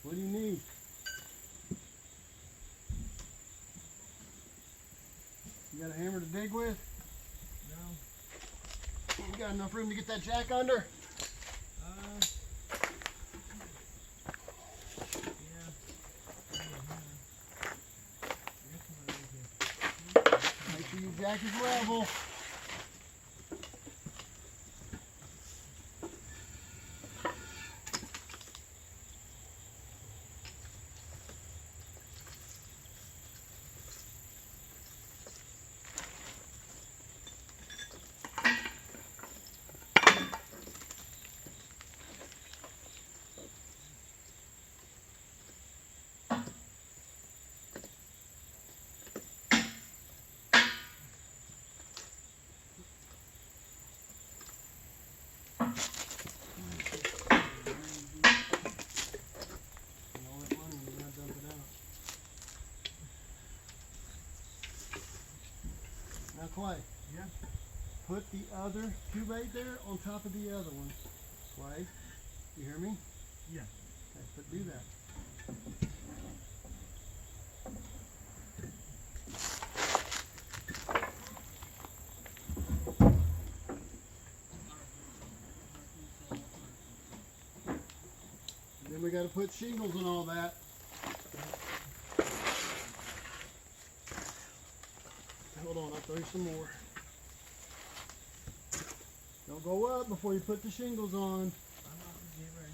What do you need? You got a hammer to dig with? No. You got enough room to get that jack under? Make sure your jack is level. Now Clay, Yeah. put the other two right there on top of the other one. Clay, you hear me? Yeah. Okay, but do that. And then we got to put shingles and all that. Hold on, I'll throw you some more. Don't go up before you put the shingles on. I'm not gonna get ready.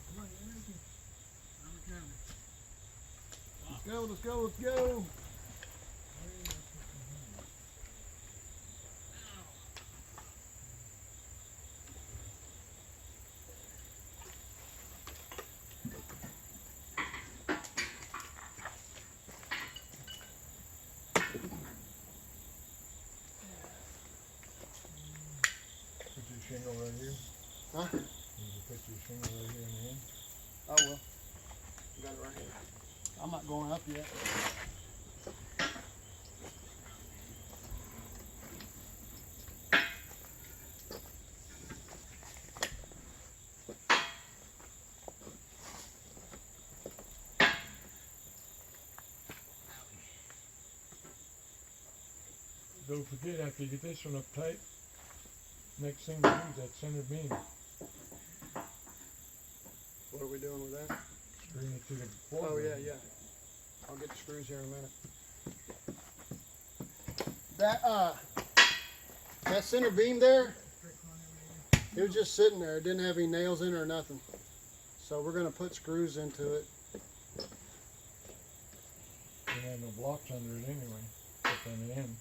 Come on, get ready. I'm coming. Let's go, let's go, let's go. Put your shingle right here. Huh? You put your shingle right here in the end. Oh well. Got it right here. I'm not going up yet. Don't forget, after you get this one up tight, next thing to do is that center beam. What are we doing with that? Screwing it to the floor. Oh yeah, yeah. I'll get the screws here in a minute. That center beam there, it was just sitting there. It didn't have any nails in it or nothing. So we're gonna put screws into it. Didn't have no blocks under it anyway, except on the end.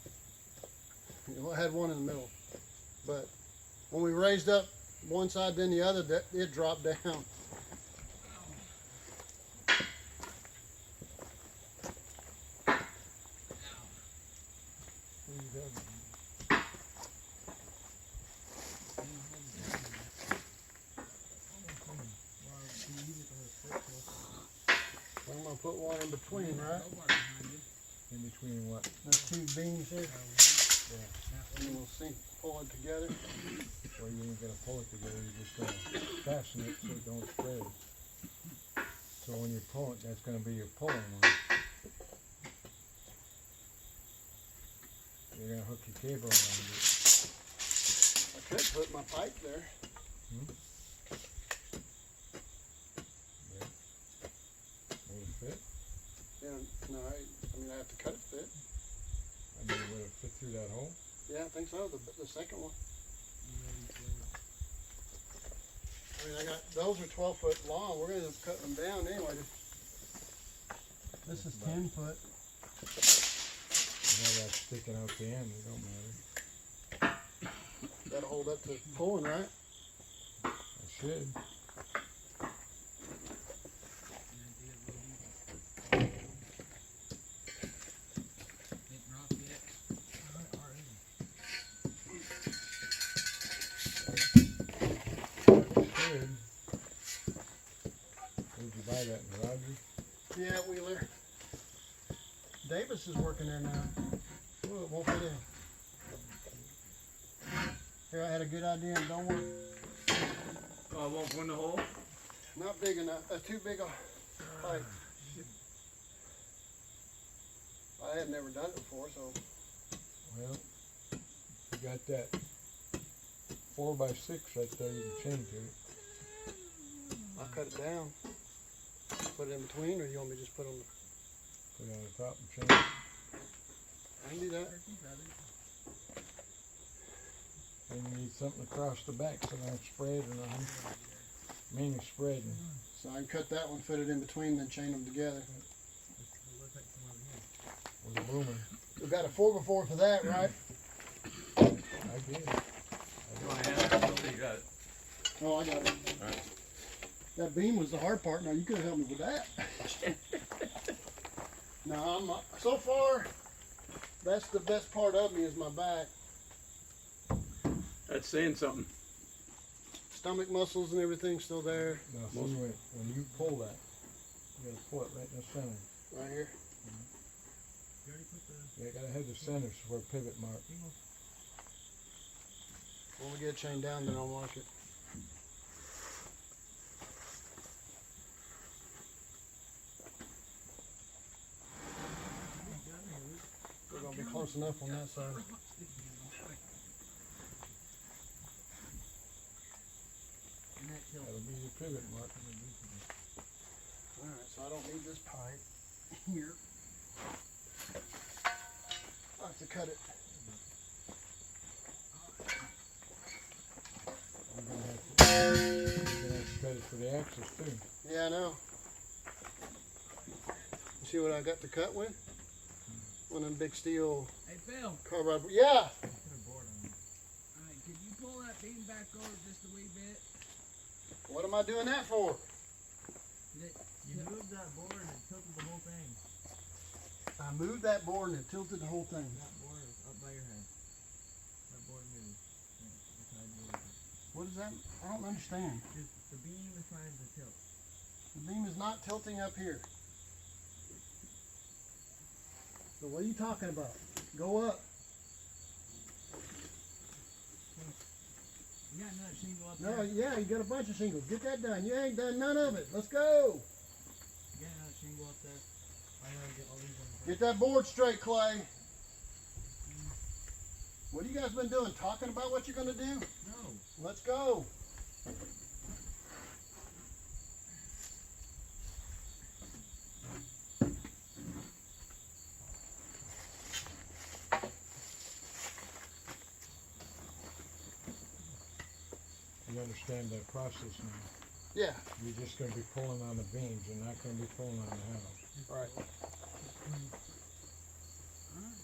It had one in the middle, but when we raised up one side then the other, it dropped down. I'm gonna put one in between, right? In between what? Those two beams here. Yeah. And we'll pull it together. Well, you ain't gonna pull it together, you're just gonna fasten it so it don't spread. So when you pull it, that's gonna be your pulling one. You're gonna hook your cable around it. I could put my pipe there. Will it fit? Yeah, no, I mean I have to cut it fit. I mean, will it fit through that hole? Yeah, I think so. The second one. I mean, those are 12 foot long. We're gonna cut them down anyway. This is 10 foot. Now that's sticking out the end, it don't matter. That'll hold up to pulling, right? It should. Should. Where'd you buy that, in Rogers? Yeah, Wheeler. Davis is working there now. Oh, it won't fit in. Here, I had a good idea and don't work. Oh, it won't go in the hole? Not big enough. Too big a pipe. I had never done it before, so. Well, you got that 4x6 right there, you can chain to it. I'll cut it down. Put it in between, or you want me to just put it on the. Put it on the top and chain it. I can do that. And you need something across the back so it don't spread or nothing. Mainly spreading. So I can cut that one, fit it in between, then chain them together. With a boomer. We've got a 4x4 for that, right? I get it. You want to hand that? You got it. Oh, I got it. Alright. That beam was the hard part. Now you could have helped me with that. No, I'm not. So far, that's the best part of me is my back. That's saying something. Stomach muscles and everything's still there. Now see when you pull that, you gotta pull it right in the center. Right here. You gotta have the center for a pivot mark. When we get it chained down, then I'll mark it. We're gonna be close enough on that side. That'll be your pivot mark. Alright, so I don't need this pipe here. I have to cut it. You're gonna have to cut it for the axis too. Yeah, I know. You see what I got to cut with? One of them big steel Hey Phil, carbide. Yeah! alright, could you pull that beam back over just a wee bit? What am I doing that for? You moved that board and it tilted the whole thing. I moved that board and it tilted the whole thing. That board is up by your head. That board moved. What is that? I don't understand. The beam is trying to tilt. The beam is not tilting up here. So what are you talking about? Go up. You got another shingle up No, there? yeah, you got a bunch of shingles. Get that done. You ain't done none of it. Let's go. You got another shingle up there? I gotta get all these in. Get that board straight, Clay. What have you guys been doing? Talking about what you're gonna do? No. Let's go. You understand that process now. Yeah, You're just gonna be pulling on the beams. You're not gonna be pulling on the house. right.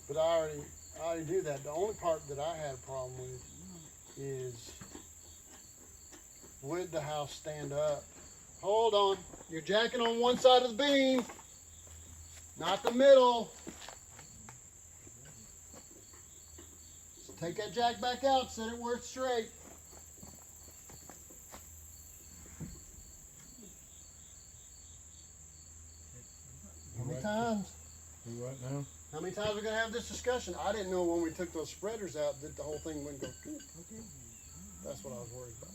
But I already do that. The only part that I had a problem with is would the house stand up? Hold on. You're jacking on one side of the beam, not the middle. So take that jack back out, set it where it's straight. How many times? Do what now? How many times are we gonna have this discussion? I didn't know when we took those spreaders out that the whole thing wouldn't go good. Okay. That's what I was worried about.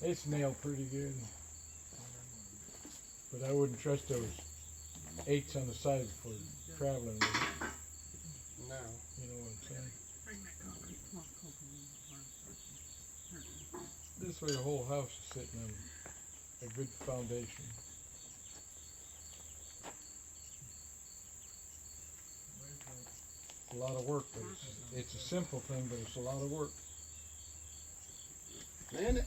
It's nailed pretty good. But I wouldn't trust those 8s on the side for traveling with it. No. You know what I'm saying? Bring that concrete. Come on, This way the whole house is sitting on a good foundation. It's a lot of work, but it's a simple thing, but it's a lot of work. Man,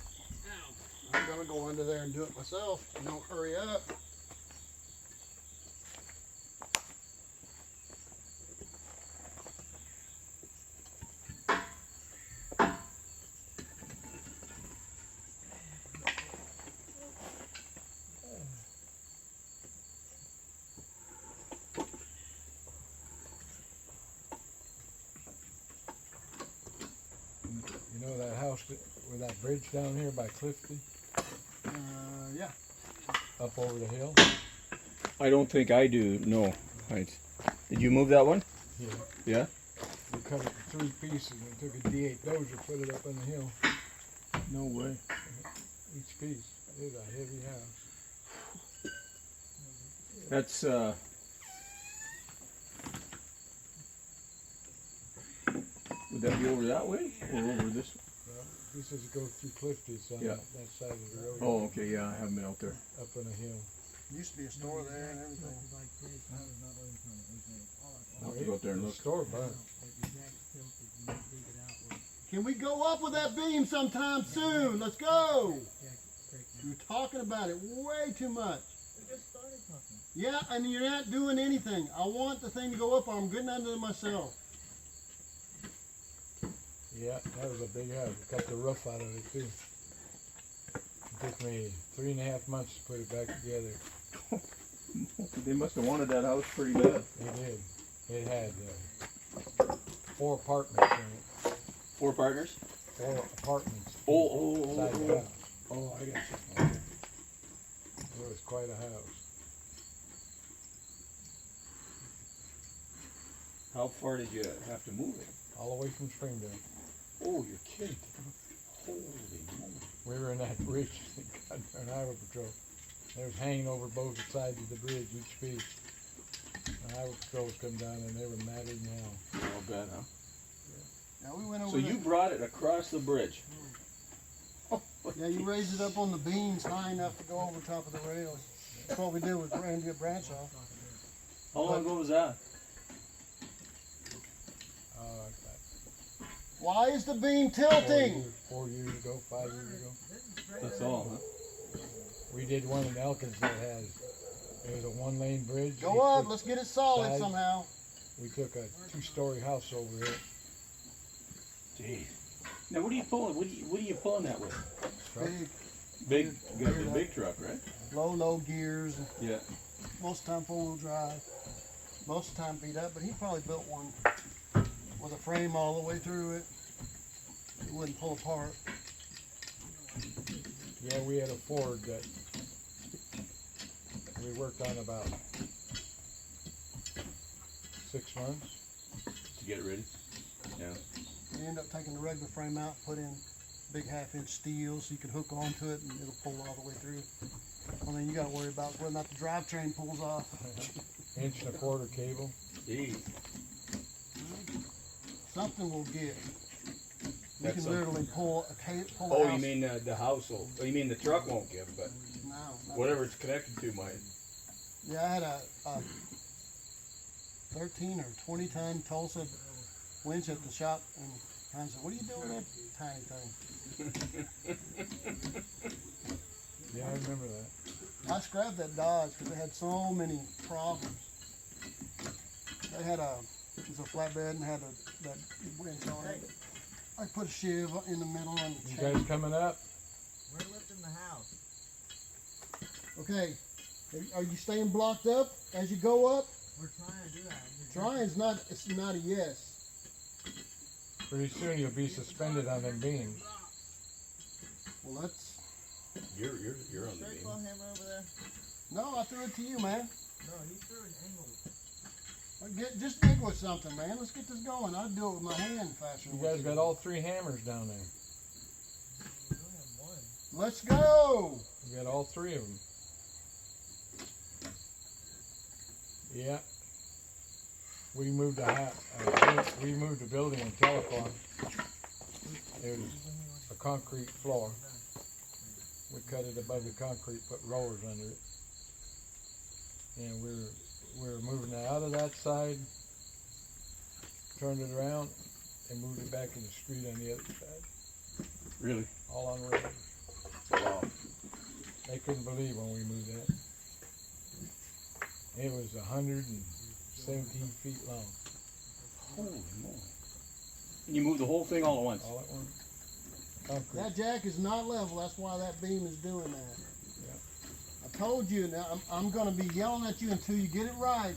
I'm gonna go under there and do it myself. Don't hurry up. that bridge down here by Clifty, Yeah. up over the hill? I don't think I do. No. Right. Did you move that one? Yeah. Yeah. We cut it in 3 pieces and took a D8 dozer, put it up on the hill. No way. Each piece. It was a heavy house. That's would that be over that way or over this? Well, this is go through Clifty, it's on Yeah. that side of the road. Oh, okay. Yeah, I haven't been out there. Up on a hill. Used to be a store there and everything. I'll have to go out there and The look. store burnt. Can we go up with that beam sometime soon? Let's go. You're talking about it way too much. Yeah, and you're not doing anything. I want the thing to go up or I'm getting under it myself. Yeah, that was a big house. We cut the roof out of it too. It took me 3.5 months to put it back together. They must have wanted that house pretty bad. It did. It had 4 apartments in it. 4 partners. 4 apartments Oh, inside the house. oh, I got you. It was quite a house. How far did you have to move it? All the way from Springdale. Oh, you're kidding. Holy moly. We were in that bridge that got there on Highway Patrol. They was hanging over both sides of the bridge, each piece. The Highway Patrols come down and they were madder than hell. I'll bet, huh? Now we went over So you brought it across the bridge. Yeah, you raised it up on the beams high enough to go over top of the rails. That's what we did with Randy a branch off. How long ago was that? Why is the beam tilting? 4 years ago, 5 years ago. That's all, huh? We did one in Elkins that has, it was a 1-lane bridge. Go up, let's get it solid Sides. somehow. We took a 2-story house over it. Gee. Now what are you pulling? What are you pulling that with? Big, You got the big truck, right? low gears. Yeah. Most of the time 4-wheel drive. Most of the time beat up, but he probably built one with a frame all the way through it. It wouldn't pull apart. Yeah, we had a Ford that we worked on about 6 months. To get it ready. Yeah. You end up taking the regular frame out, put in big 1/2-inch steel so you can hook onto it and it'll pull all the way through. And then you got to worry about whether or not the drivetrain pulls off. 1.25-inch cable. Gee. Something will give. You That's can something. literally pull a Oh, house. you mean the household? Oh, you mean the truck won't give, but No. whatever it's connected to might. Yeah, I had a 13 or 20 ton Tulsa winch at the shop, and I said, "What are you doing with that tiny thing?" Yeah, I remember that. I scrapped that Dodge because it had so many problems. They had it was a flatbed and had that winch on it. I put a shiv in the middle and You guys coming up? We're lifting the house. Okay, are you staying blocked up as you go up? We're trying to do that. Trying's not, it's not a yes. Pretty soon you'll be suspended on them beams. Well, that's, You're on the beam. hammer over there? no, I threw it to you, man. No, he threw an angle. Just dig with something, man. Let's get this going. I'd do it with my hand faster. You guys got all 3 hammers down there. We only have one. Let's go. You got all 3 of them. Yeah. We moved we moved a building in Telephone. It was a concrete floor. We cut it above the concrete, put rollers under it. And we were moving it out of that side, turned it around, and moved it back in the street on the other side. Really? All on rollers. Wow. They couldn't believe when we moved that. It was 117 feet long, Holy moly. And you moved the whole thing all at once? all at once. Concrete. That jack is not level. That's why that beam is doing that. Yeah. I told you. Now I'm going to be yelling at you until you get it right.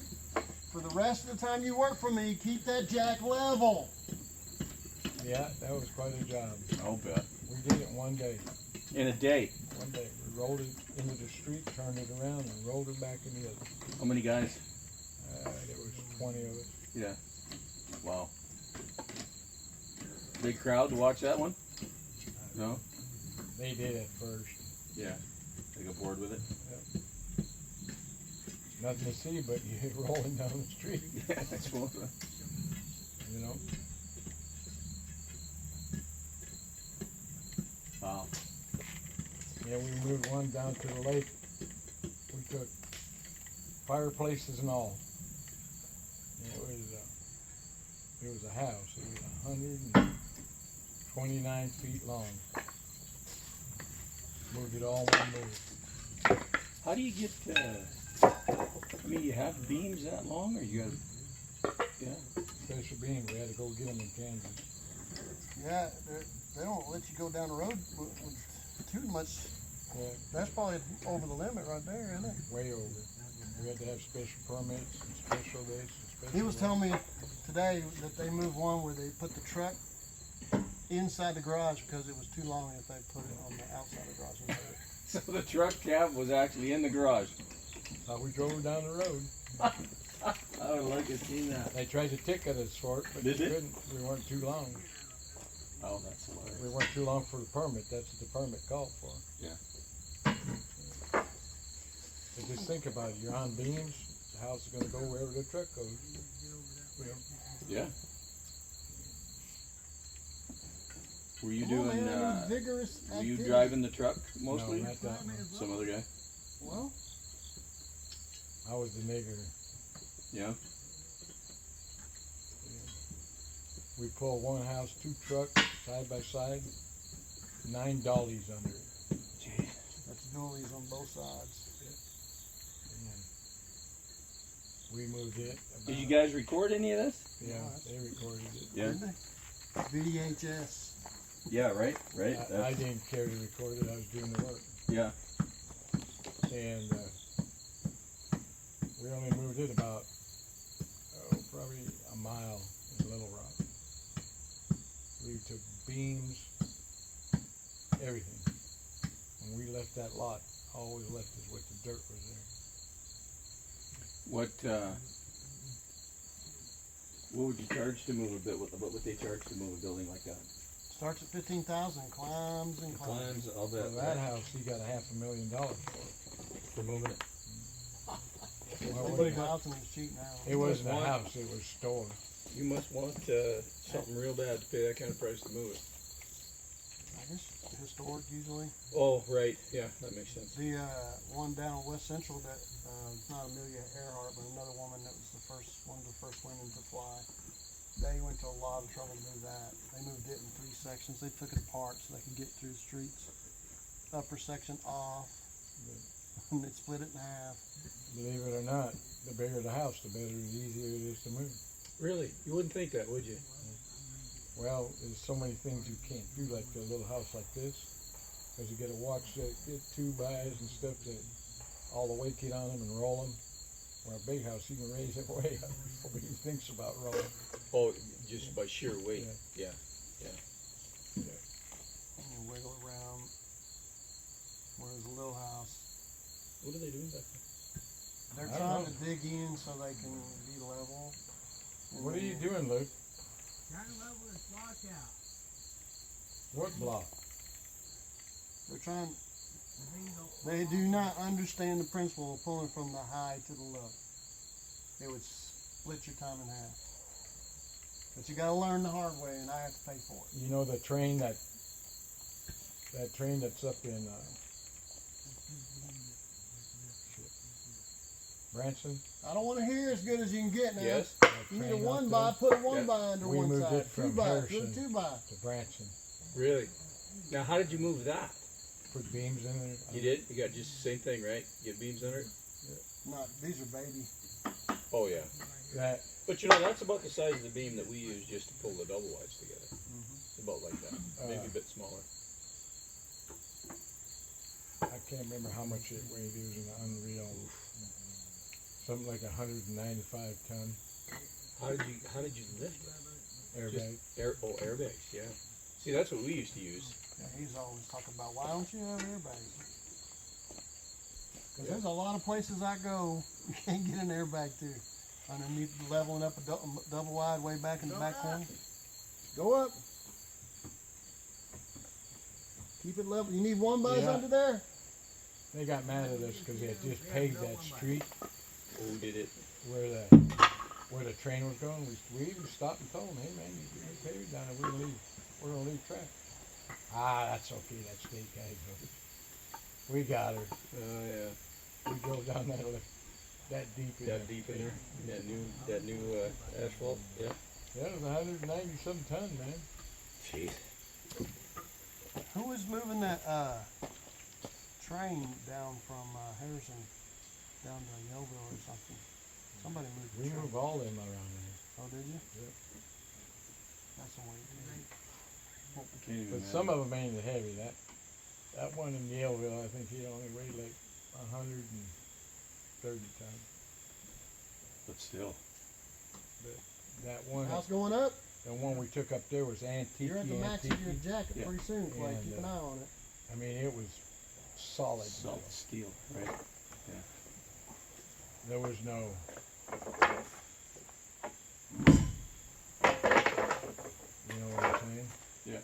For the rest of the time you work for me, keep that jack level. Yeah, that was quite a job. I'll bet. We did it one day. In a day. One day. We rolled it into the street, turned it around, and rolled it back in the other. How many guys? There was 20 of us. Yeah. Wow. Big crowd to watch that one? No? They did at first. Yeah. They got bored with it? Nothing to see but you rolling down the street. Yeah, I suppose. You know? Wow. Yeah, we moved one down to the lake. We took fireplaces and all. And it was a house. It was 129 feet long. Moved it all in one move. How do you get, I mean, you have beams that long, or you got, yeah? Special beans, we had to go get them in Kansas. Yeah, they don't let you go down the road with too much. Yeah, That's probably over the limit right there, isn't it? way over. We had to have special permits and special this and special He was that. telling me today that they moved one where they put the truck inside the garage because it was too long if they put it on the outside of the garage. So the truck cab was actually in the garage. How we drove down the road. I would like to see that. They tried to ticket us for it, but Did we they? couldn't. We weren't too long. Oh, that's hilarious. We weren't too long for the permit. That's what the permit called for. Yeah. But just think about it. You're on beams. The house is going to go wherever the truck goes. You know? Yeah. Were you Come on, doing, man, I need vigorous were you activity. driving the truck mostly? No, not that one. Some other guy? Well, I was the nigger. Yeah. We pulled one house, 2 trucks, side by side, 9 dollies under it. Gee. that's dualies on both sides. And we moved it. Did you guys record any of this? Yeah, they recorded it. Yeah. VHS. Yeah, right, right. I didn't care to record it. I was doing the work. Yeah. And we only moved it about, probably a mile in Little Rock. We took beams, everything. When we left that lot, all we left is what the dirt was there. What would you charge to move a bit? What would they charge to move a building like that? Starts at 15,000, climbs and climbs. I'll For that house, he got $500,000 for it. for moving it. Well, 40,000 is cheap now. it wasn't a house, it was store. You must want something real bad to pay that kind of price to move it. I guess historic usually. Oh, right. Yeah, that makes sense. The one down West Central that not Amelia Earhart, but another woman that was one of the first women to fly. They went to a lot of trouble to move that. They moved it in 3 sections. They took it apart so they could get through the streets. Upper section off, and they split it in half. Believe it or not, the bigger the house, the better, the easier it is to move. Really? You wouldn't think that, would you? Well, there's so many things you can't do like a little house like this, because you got to watch that, get 2-bys and stuff that all the weight get on them and roll them. Where a big house, you can raise it way up before he thinks about rolling. Oh, just by sheer weight. Yeah. And you wiggle around. Whereas a little house, What are they doing back they're I don't trying know. to dig in so they can be level. And What are you then- doing, Luke? Trying to level this block out. What block? They're trying. The thing don't- They do not understand the principle of pulling from the high to the low. It would split your time in half. But you got to learn the hard way, and I have to pay for it. You know the train that train that's up in Branson? I don't want to hear as good as you can get now. Yes. That You need a train up 1 there by, put a 1 Yeah. by under We one moved side. it from 2 by, put a Harrison. 2 by. To Branson. Really? Now, how did you move that? Put beams in there. You did? You got just the same thing, right? You get beams under it? Not, these are baby. Oh, yeah. That But you know, that's about the size of the beam that we use just to pull the double wides together. It's about like that. Maybe a bit smaller. I can't remember how much it weighed. It was an unreal, something like 195 ton How did you lift it? airbag. Airbags, yeah. See, that's what we used to use. Yeah, he's always talking about, why don't you have airbags? Because there's a lot of places I go, you can't get an airbag to. Underneath, leveling up a double wide way back in the back corner. Go up. Keep it level. You need one buzz Yeah. under there? They got mad at us because they had just paved that street Who did it? where the train was going. We even stopped and told them, hey man, you pave it down there, we're gonna leave track. Ah, that's okay, that state guy goes. We got her. Oh yeah. We drove down that deep in That there. deep in there. That new asphalt. Yeah. Yeah, it was 190 some ton, man. Jeez. Who was moving that train down from Harrison down to Yellville or something? Somebody moved the We train. move all them around there. Oh, did you? Yep. That's the way it is. Can't even But imagine. some of them ain't heavy. That one in Yellville, I think he only weighed like 130 tons. But still. That one, House going up? the one we took up there was antique. You're at the max of your jacket Yeah. pretty soon, Clay. And, Keep an eye on it. I mean, it was solid. Solid steel, right? There was no. You know what I'm saying? Yeah.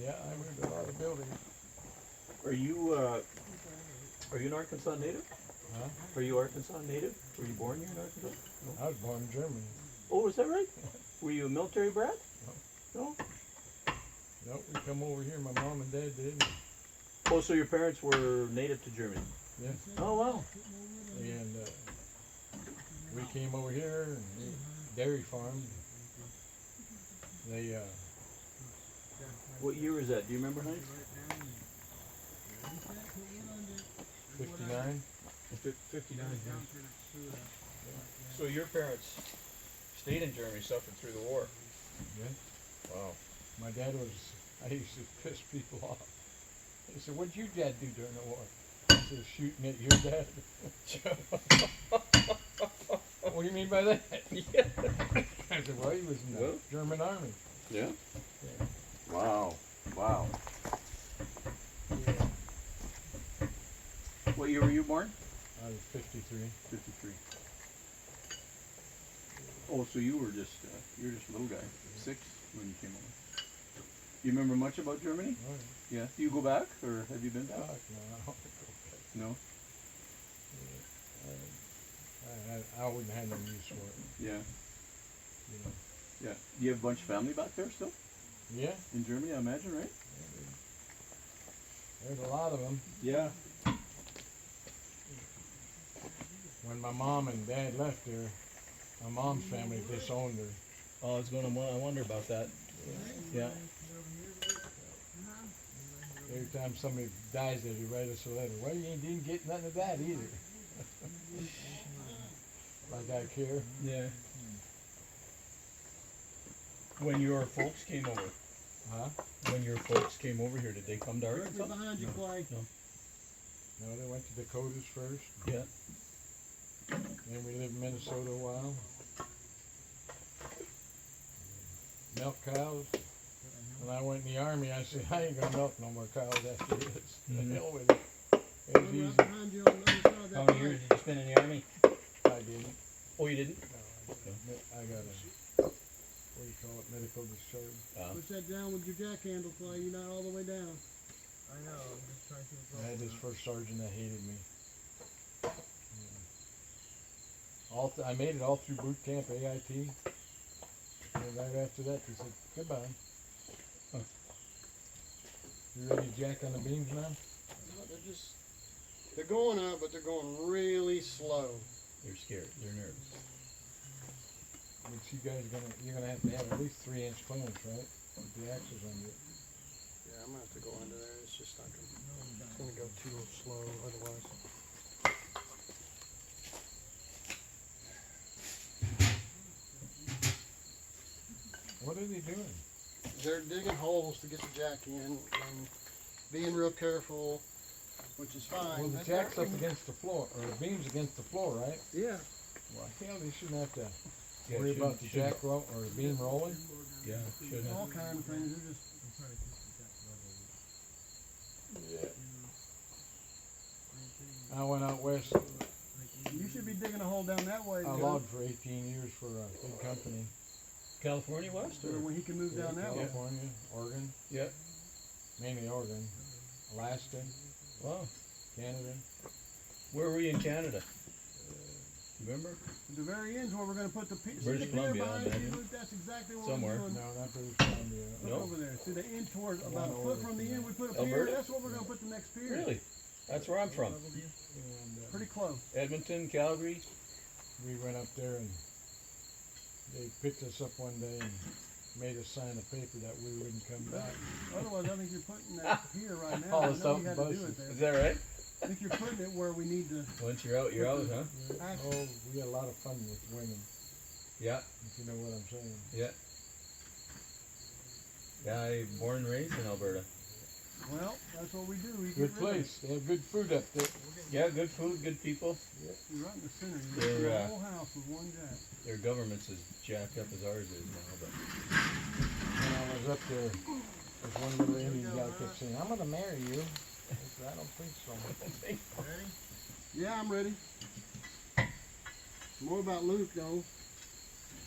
Yeah, I moved a lot of buildings. Are you an Arkansas native? Huh? Are you Arkansas native? Were you born here in Arkansas? I was born in Germany. Oh, is that right? Were you a military brat? No. Nope, we come over here. My mom and dad did. Oh, so your parents were native to Germany? Yeah. Oh wow. And we came over here and dairy farm. They What year was that? Do you remember, honey? 59. 59. So your parents stayed in Germany, suffered through the war. Yeah. Wow. My dad was. I used to piss people off. He said, "What'd your dad do during the war?" I said, "Shooting at your dad." What do you mean by that? Yeah. I said, "Well, he was in the Well. German army." Yeah. Yeah. Wow. Wow. What year were you born? I was 53. 53. Oh, so you were just a little guy, 6 when you came over. You remember much about Germany? All right. Yeah. Do you go back, or have you been back? Fuck, no, I don't want to go back. No. I wouldn't have no use for it, Yeah. you know. Yeah. Do you have a bunch of family back there still Yeah, in Germany? I imagine, right? there's a lot of them. Yeah. When my mom and dad left there, my mom's family disowned her. Oh, I was going to wonder about that. Yeah. Every time somebody dies, they write us a letter. Well, you didn't get nothing of that either. Like I care. Yeah. When your folks came over, Huh? when your folks came over here, did they come to Directly Arkansas? behind you, Clay. No, they went to Dakotas first. Yeah. Then we lived in Minnesota a while. Milk cows. When I went in the army, I said, I ain't gonna milk no more cows after this. The hell with it. It was Right easy. behind you on the other side of that How many pipe. years did you spend in the army? I didn't. Oh, you didn't? No, I got a, what do you call it, medical discharge. Push that down with your jack handle, Clay. You're not all the way down. I know, I'm just trying to. I had this first sergeant that hated me. Yeah. I made it all through boot camp, AIT. And right after that, they said, goodbye. Huh. You ready to jack on the beams now? No, they're going up, but they're going really slow. They're scared. They're nervous. But you're gonna have to have at least 3-inch clearance, right? With the axles under it. Yeah, I'm gonna have to go under there. It's just not gonna. It's gonna go too slow otherwise. What are they doing? They're digging holes to get the jack in and being real careful, which is fine. Well, the But jack's they're- up against the floor, or the beam's against the floor, right? Yeah. Well, hell, they shouldn't have to Yeah, Worry should- about the should- jack roll or the beam rolling. Yeah, should All have. kind of things. They're just Yeah. I went out west. you should be digging a hole down that way. I Joe, logged for 18 years for a big company. California West so or? when he can move down that way. California, Oregon, Yeah. mainly Oregon, Alaska, Wow. Canada. Where were you in Canada? Remember? The very end's where we're going to put the pier. British See the pier Columbia, I behind you, imagine. Luke? That's exactly what Somewhere. we're doing. No, not British Columbia. Look No. over there. See the end towards about a One foot over from the from end. We put a pier. Alberta? That's what we're going to put the next pier. Really? That's where I'm from. And Pretty close. Edmonton, Calgary. we went up there and they picked us up one day and made us sign a paper that we wouldn't come back. Otherwise, I think you're putting that here right now. Oh, I know you something had to do busted. it there. Is that right? I think you're putting it where we need to. Once you're out, huh? Oh, we had a lot of fun with women, Yeah. if you know what I'm saying. Yeah. Yeah, I'm born and raised in Alberta. Well, that's what we do. We get Good rid place. They have good food up there. Yeah, good food, good people. You're right in the center. You They're, get the whole house with one jack. Their government's as jacked up as ours is now, but When I was up there, there's one little Indian guy kept saying, "I'm gonna marry you." I said, "I don't think so." Yeah, I'm ready. More about Luke though.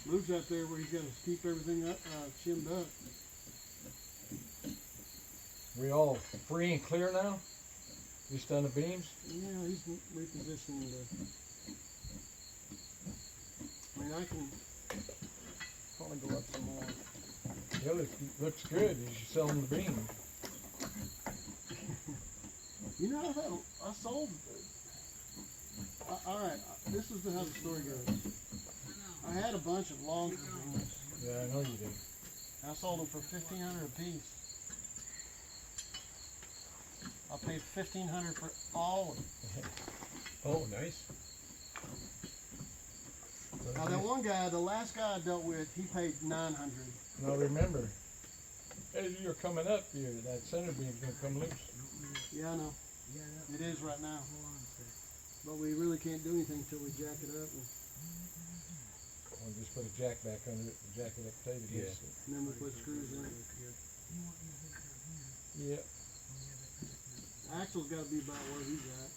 Luke's out there where he's got to keep everything up, shimmed up. We all free and clear now? Just on the beams? Yeah, he's repositioning the. I mean, I can probably go up some more. Yeah, looks good. You should sell them the beams. You know, I sold. All right, this is how the story goes. I had a bunch of longer beams. Yeah, I know you did. I sold them for $1,500 a piece. I paid $1,500 for all of them. oh, nice. Now that one guy, the last guy I dealt with, he paid $900. Now remember, as you're coming up here, that center beam's gonna come loose. Yeah, I know. It is right now. But we really can't do anything until we jack it up, Or just put a jack back under it, and jack it up tight against it. and then we put screws in it. Yeah. Axle's got to be about where he's at.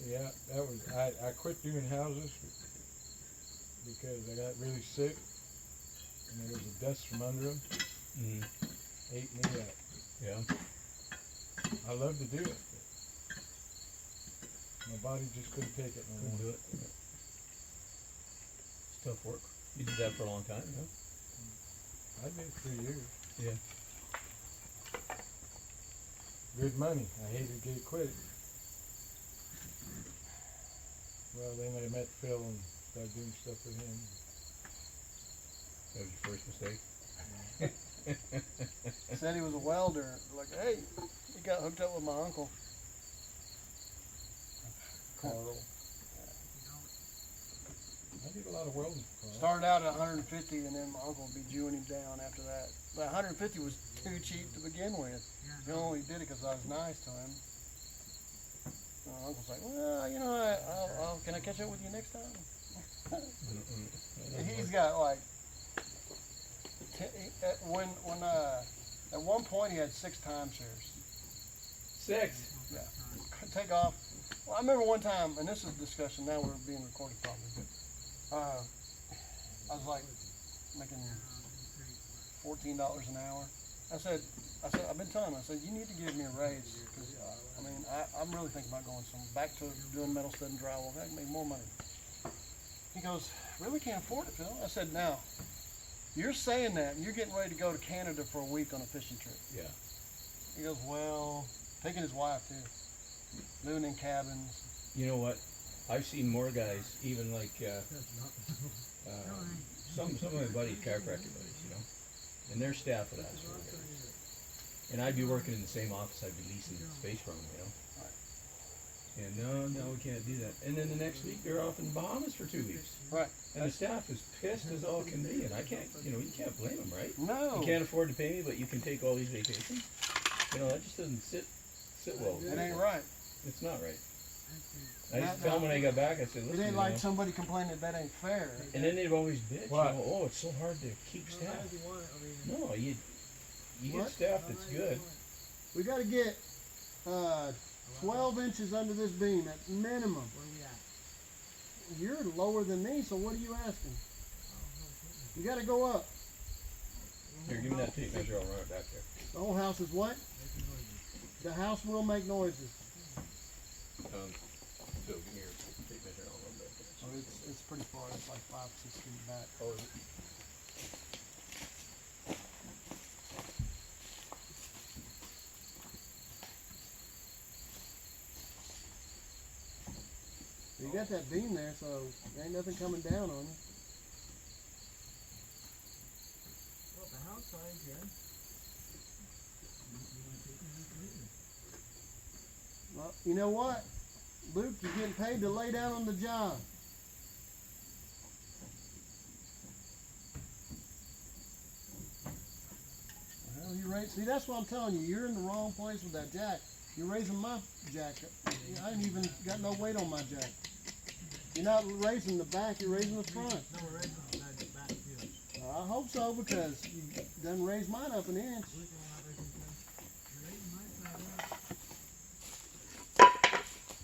Yeah, that was, I quit doing houses because I got really sick and there was a dust from under them, Mm. ate me up. Yeah. I love to do it, but my body just couldn't take it no Couldn't more. do it. It's tough work. You did that for a long time, huh? I did 3 years. Yeah. Good money. I hated to get quit. Well, then I met Phil and started doing stuff with him. That was your first mistake. Said he was a welder. Like, hey, he got hooked up with my uncle. Carl. I did a lot of welding. Carl. Started out at 150, and then my uncle would be jewing him down after that. But 150 was too cheap to begin with. He only did it because I was nice to him. And my uncle's like, well, you know, I'll can I catch up with you next time? He's got like, at one point he had 6 timeshares. 6. Yeah. Take off. Well, I remember one time, and this is a discussion, now we're being recorded probably, but I was like making $14 an hour. I said, I've been telling him, I said, you need to give me a raise, because, I mean, I'm really thinking about going back to doing metal stud and drywall. I can make more money. He goes, really can't afford it, Phil. I said, now, you're saying that, and you're getting ready to go to Canada for a week on a fishing trip. Yeah. He goes, well, taking his wife too, living in cabins. You know what? I've seen more guys, even like some of my buddies, chiropractor buddies, you know, and their staff would ask for a raise. And I'd be working in the same office. I'd be leasing space from them, you know. And no, we can't do that. And then the next week they're off in the Bahamas for 2 weeks. Right. And the staff is pissed as all can be, and I can't, you know, you can't blame them, right? No. You can't afford to pay me, but you can take all these vacations. You know, that just doesn't sit well. It ain't right. It's not right. I used to tell them when I got back, I said, It listen, ain't you like know. somebody complaining that ain't fair. And then they'd always bitch, What? you know, oh, it's so hard to keep staff. No, you get What? staff that's good. We got to get 12 inches under this beam at minimum. You're lower than me, so what are you asking? You got to go up. Here, give me that tape measure, I'll run it back there. The whole house is what? The house will make noises. So give me your tape measure, I'll run back there. Oh, it's pretty far. It's like 5-6 feet back. Oh, is it? You got that beam there, so there ain't nothing coming down on you. Well, the house size, yeah. Well, you know what? Luke, you're getting paid to lay down on the job. Well, you raise, see, that's what I'm telling you. You're in the wrong place with that jack. You're raising my jack. I ain't even got no weight on my jack. You're not raising the back, you're raising the front. No, we're raising the back too. I hope so, because you done raised mine up an inch. You're raising my side up.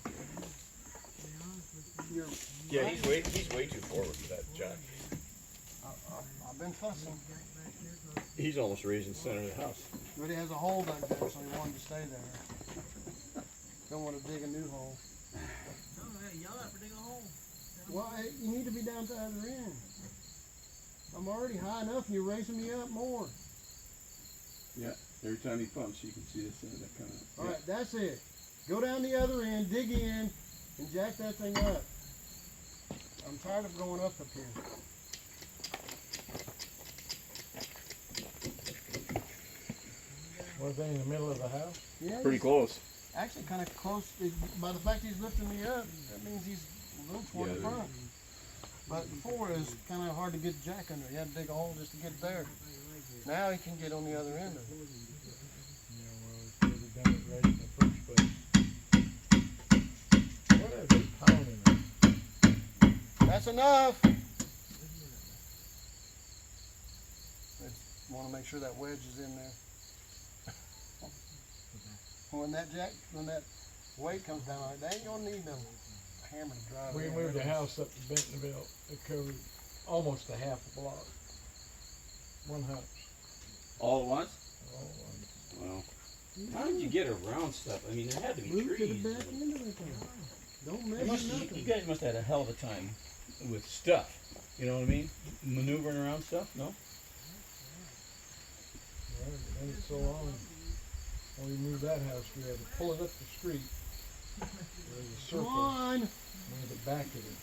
To be honest with you, You're, Yeah, he's way too forward for that jack. I've been fussing. jack back here, so He's almost raising the center of the house. But he has a hole back there, so he wanted to stay there. Don't want to dig a new hole. no, hey, y'all have to dig a hole. Well, hey, you need to be down to the other end. I'm already high enough, and you're raising me up more. Yeah, every time he pumps, you can see this that kind of. All right, that's it. Go down the other end, dig in, and jack that thing up. I'm tired of going up here. Was they in the middle of the house? Yeah, Pretty he's close. actually kind of close. By the fact he's lifting me up, that means he's a little toward the Yeah, front. But before it was kind of hard to get jack under. You had to dig a hole just to get there. Now he can get on the other end of it. Yeah, well, we should have done it right in the first place. What are they pounding it? That's enough. Want to make sure that wedge is in there. When that weight comes down, they ain't gonna need no hammer to drive. We in. moved the house up to Bentonville. It covered almost a half a block. One house. All at once? All at once. Wow. How did you get around stuff? I mean, there had to be Move to the trees. back end of it. Don't You measure nothing. guys must have had a hell of a time with stuff. You know what I mean? Maneuvering around stuff, no? Well, then it's so long. When we moved that house, we had to pull it up the street. There was a Come circle. on. We had to back it in.